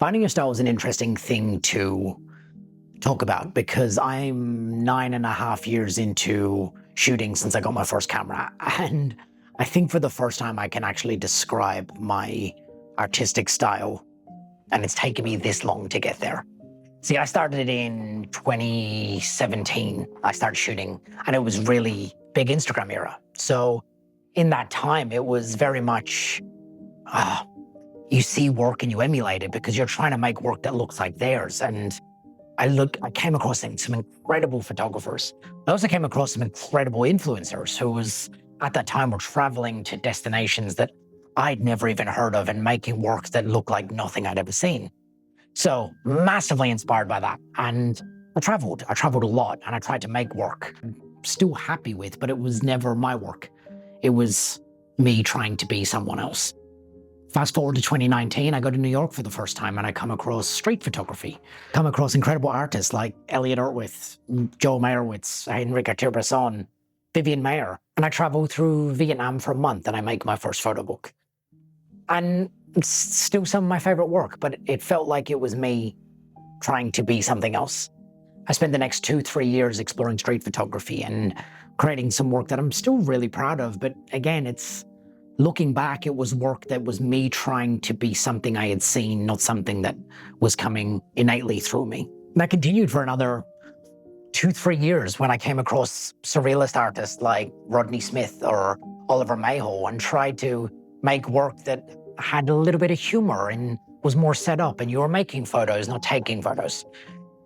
Finding your style is an interesting thing to talk about because I'm 9.5 years into shooting since I got my first camera. And I think for the first time I can actually describe my artistic style. And it's taken me this long to get there. See, I started in 2017. I started shooting and it was really big Instagram era. So in that time, it was very much, you see work and you emulate it because you're trying to make work that looks like theirs. And I came across some incredible photographers. I also came across some incredible influencers who was at that time were traveling to destinations that I'd never even heard of and making work that looked like nothing I'd ever seen. So massively inspired by that. And I traveled a lot and I tried to make work I'm still happy with, but it was never my work. It was me trying to be someone else. Fast forward to 2019, I go to New York for the first time and I come across street photography. Come across incredible artists like Elliot Erwith, Joe Meyerowitz, Henrik Cartier-Bresson, Vivian Mayer. And I travel through Vietnam for a month and I make my first photo book. And it's still some of my favorite work, but it felt like it was me trying to be something else. I spent the next 2-3 years exploring street photography and creating some work that I'm still really proud of. But again, looking back, it was work that was me trying to be something I had seen, not something that was coming innately through me. And that continued for another 2-3 years when I came across surrealist artists like Rodney Smith or Oliver Mayhew and tried to make work that had a little bit of humor and was more set up and you were making photos, not taking photos.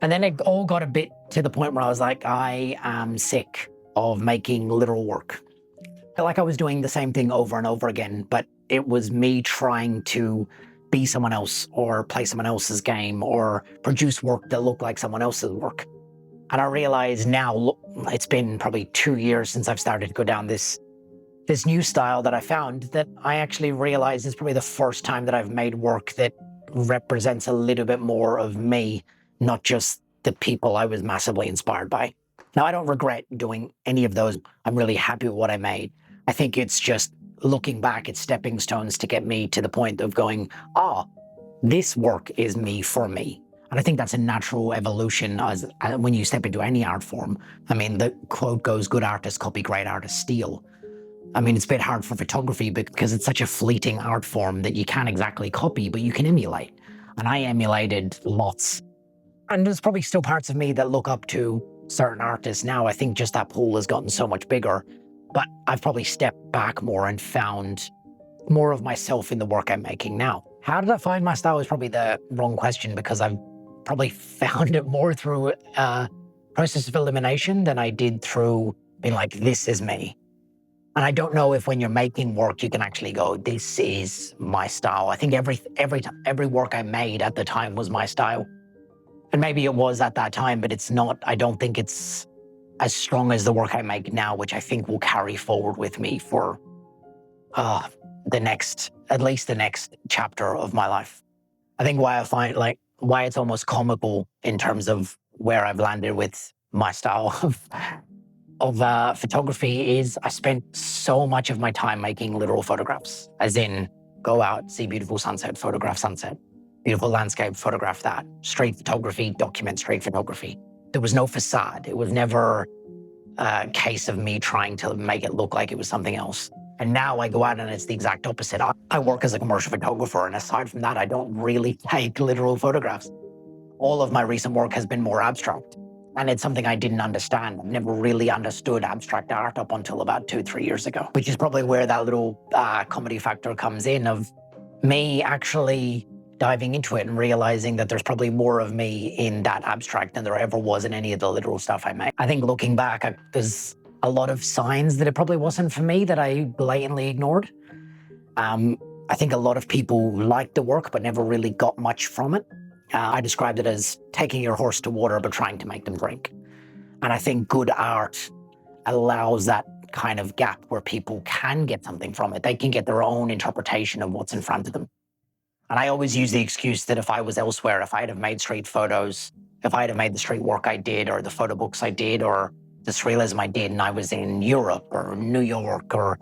And then it all got a bit to the point where I was like, I am sick of making literal work. I felt like I was doing the same thing over and over again, but it was me trying to be someone else or play someone else's game or produce work that looked like someone else's work. And I realize now, look, it's been probably 2 years since I've started to go down this new style that I found that I actually realize is probably the first time that I've made work that represents a little bit more of me, not just the people I was massively inspired by. Now, I don't regret doing any of those. I'm really happy with what I made. I think it's just looking back at stepping stones to get me to the point of going, this work is me for me. And I think that's a natural evolution as when you step into any art form. I mean, the quote goes, good artists copy, great artists steal. I mean, it's a bit hard for photography because it's such a fleeting art form that you can't exactly copy, but you can emulate. And I emulated lots. And there's probably still parts of me that look up to certain artists now. I think just that pool has gotten so much bigger, but I've probably stepped back more and found more of myself in the work I'm making now. How did I find my style is probably the wrong question because I've probably found it more through a process of elimination than I did through being like, this is me. And I don't know if when you're making work, you can actually go, this is my style. I think every work I made at the time was my style. And maybe it was at that time, but it's not, I don't think it's as strong as the work I make now, which I think will carry forward with me for at least the next chapter of my life. I think why it's almost comical in terms of where I've landed with my style of photography is I spent so much of my time making literal photographs, as in go out, see beautiful sunset, photograph sunset, beautiful landscape, photograph that. Street photography, document street photography. There was no facade. It was never a case of me trying to make it look like it was something else. And now I go out and it's the exact opposite. I work as a commercial photographer, and aside from that, I don't really take literal photographs. All of my recent work has been more abstract. And it's something I didn't understand. I've never really understood abstract art up until about 2-3 years ago, which is probably where that little comedy factor comes in of me actually diving into it and realizing that there's probably more of me in that abstract than there ever was in any of the literal stuff I made. I think looking back, there's a lot of signs that it probably wasn't for me that I blatantly ignored. I think a lot of people liked the work but never really got much from it. I described it as taking your horse to water but trying to make them drink. And I think good art allows that kind of gap where people can get something from it. They can get their own interpretation of what's in front of them. And I always use the excuse that if I was elsewhere, if I'd have made street photos, if I'd have made the street work I did or the photo books I did or the surrealism I did and I was in Europe or New York or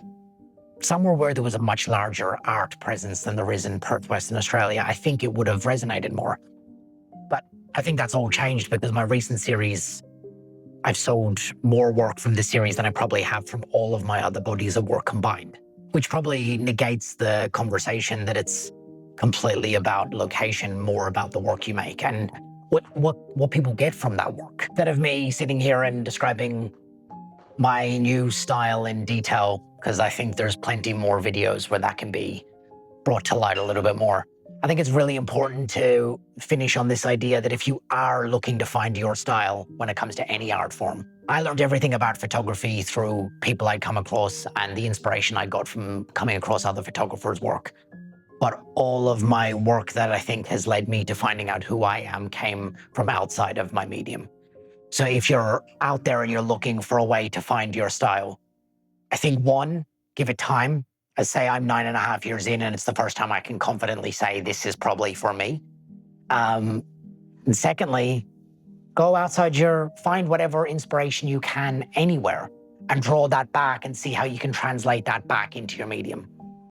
somewhere where there was a much larger art presence than there is in Perth, Western Australia, I think it would have resonated more. But I think that's all changed because my recent series, I've sold more work from the series than I probably have from all of my other bodies of work combined, which probably negates the conversation that it's completely about location, more about the work you make and what people get from that work. Instead of me sitting here and describing my new style in detail, because I think there's plenty more videos where that can be brought to light a little bit more. I think it's really important to finish on this idea that if you are looking to find your style when it comes to any art form, I learned everything about photography through people I'd come across and the inspiration I got from coming across other photographers' work. But all of my work that I think has led me to finding out who I am came from outside of my medium. So if you're out there and you're looking for a way to find your style, I think one, give it time. I say I'm 9.5 years in and it's the first time I can confidently say this is probably for me. And secondly, go outside find whatever inspiration you can anywhere and draw that back and see how you can translate that back into your medium.